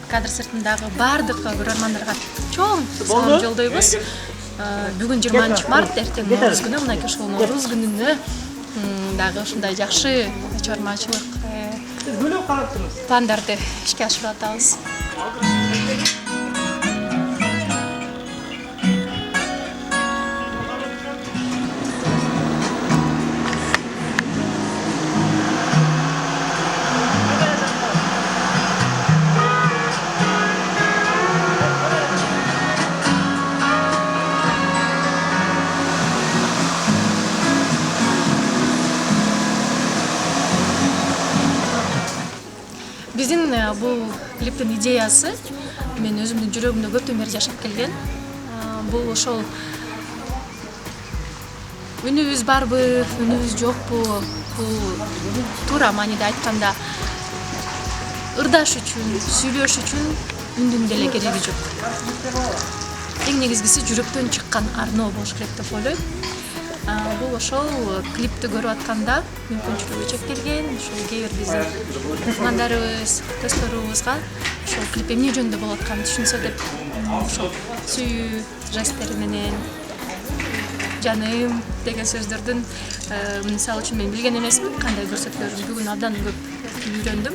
Кадр сыртындагы бардык көрөрмандарга чоң салам жолдойбуз. Бүгүн 20-март, эртең Норуз күнү, мынакей ошол Норуз күнүнө дагы ушундай жакшы чыгармачылык пландарды ишке ашырып атабыз. Биздин бул клиптин идеясы мен өзүмдүн жүрөгүмдө көптөн бери жашап келген. Бул ошол үнүбүз барбы, үнүбүз жокпу, бул туура мааниде айтканда ырдаш үчүн, сүйлөш үчүн үндүн деле кереги жок. Эң негизгиси жүрөктөн чыккан арноо болуш керек деп ойлойм. Бул ошол клипти көрүп атканда мүмкүнчүлүгү чектелген, ошол кээ бир биздин меймандарыбыз, досторубузга ошол клип эмне жөнүндө болуп атканын түшүнсө деп ошол сүйүү жесттери менен жаным деген сөздөрдүн мисалы үчүн мен билген эмесмин кандай көрсөтүлөрүн бүгүн абдан көп үйрөндүм.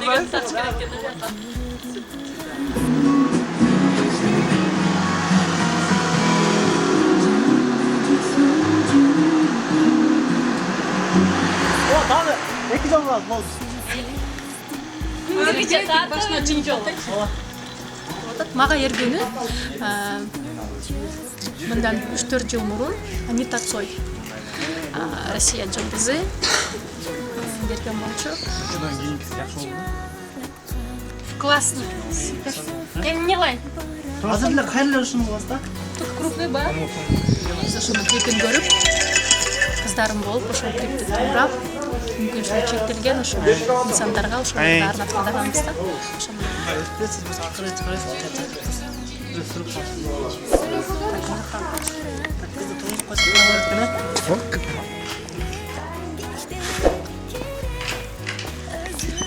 Деген тачка экен. Abi, iki zaman lazım oldu. Мага ергөнү мындан 3-4 жыл мурун Анита Цой, Россия жылдызы берген болчу. Классно. Не лай. Азыр эле кайрылып ушуну кыласыз да? Тут крупный бар. Ошону клипин көрүп, кыздарым болуп, ошол клипти туурап, мүмкүнчүлүгү чектелген ошол инсандарга ошолорду арнап кылдырганбыз да.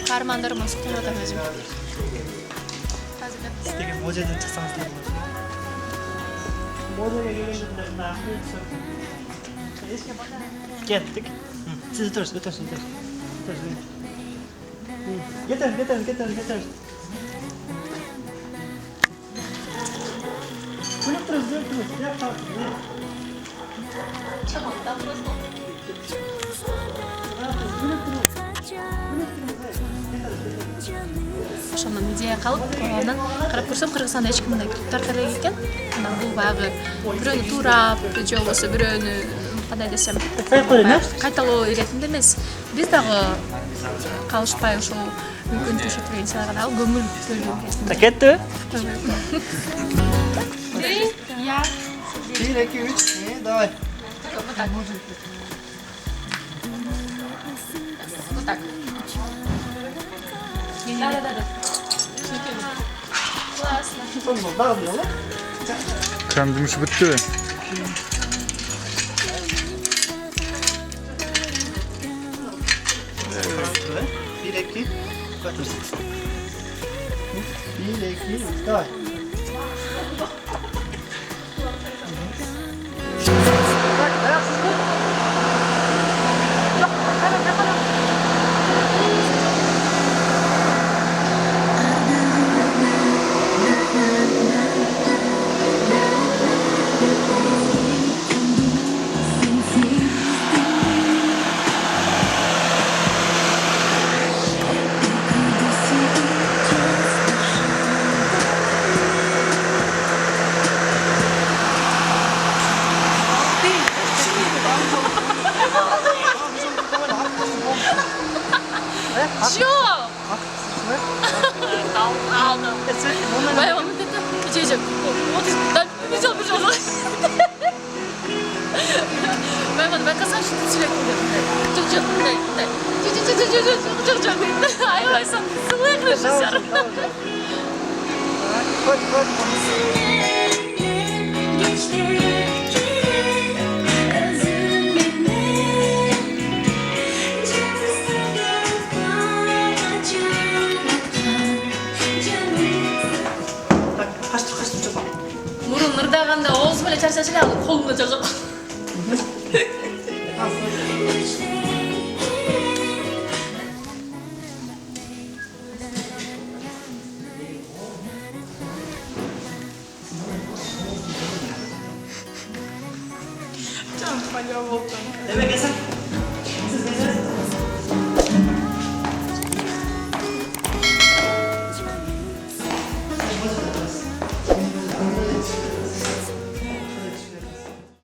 Каармандарыма суктап атам өзүм. Деген можадан чыксаңыз дейм. Можага келгендер мына кеттик. Siz otursun. Getir. Kulüp duruz. Yap kalk. Ошондон идея калып, анан карап көрсөм Кыргызстанда эч ким мындай клип таркалбайт экен. Анан бул баягы бирөөнү туурап, же болбосо бирөөнү кандай десем, кайталоо иретинде эмес. Биз дагы калышпай ошол мүмкүнчүлүгү чектелген инсандарга дагы көңүл бөлүү иретинде. Кетти? Я. 1, 2, 3. Давай. Вот так. Да. Классно. Dağılıyor. Krem gümüşü bitti. Bir iki. Bir iki. Давай. Чё? Алdım. Ben onu dedim. İçecek. Ben güzel bir şey oldu. Ben kazançlı sürekli dedim. Çok. Ay sen sılaya kırışıyorsun. Koy. 사실 하고 콩도 저거. Demek yasak. Siz